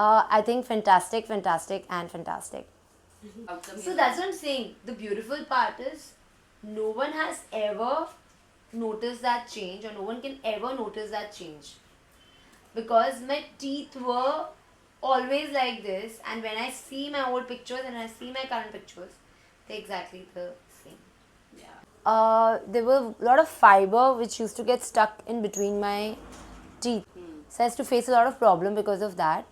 I think fantastic, fantastic and fantastic. So that's what I'm saying. The beautiful part is no one has ever noticed that change, or no one can ever notice that change. Because my teeth were always like this, and when I see my old pictures and I see my current pictures, they're exactly the same. There were a lot of fiber which used to get stuck in between my teeth. So I used to face a lot of problem because of that.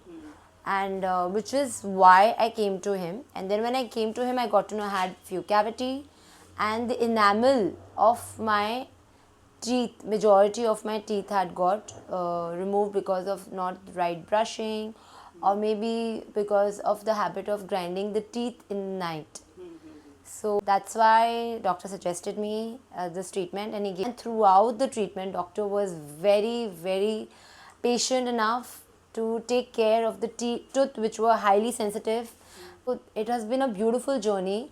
And which is why I came to him. And then when I came to him, I got to know I had few cavity, and the enamel of my teeth, majority of my teeth had got removed because of not right brushing, or maybe because of the habit of grinding the teeth in the night. So that's why doctor suggested me this treatment, and he gave. And throughout the treatment, doctor was very, very patient enough to take care of the tooth which were highly sensitive. So it has been a beautiful journey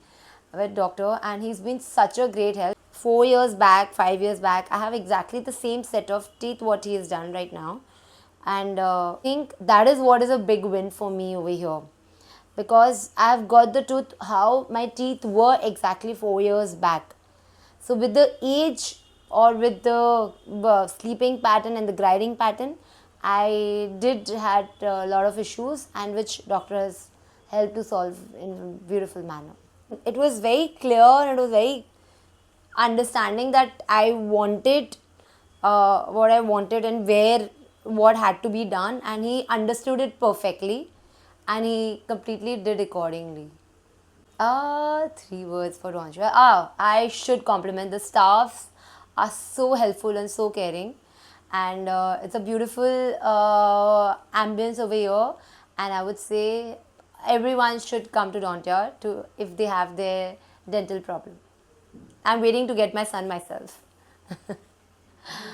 with doctor, and he's been such a great help. 4 years back, 5 years back, I have exactly the same set of teeth what he has done right now, and I think that is what is a big win for me over here, because I've got the tooth how my teeth were exactly 4 years back. So with the age, or with the sleeping pattern and the grinding pattern, I did had a lot of issues, and which doctor has helped to solve in a beautiful manner. It was very clear, and it was very understanding that I wanted what I wanted and where what had to be done, and he understood it perfectly, and he completely did accordingly. 3 words for Dontia. I should compliment the staffs are so helpful and so caring, and it's a beautiful ambience over here. And I would say everyone should come to Dontia to if they have their dental problem. I'm waiting to get my son myself.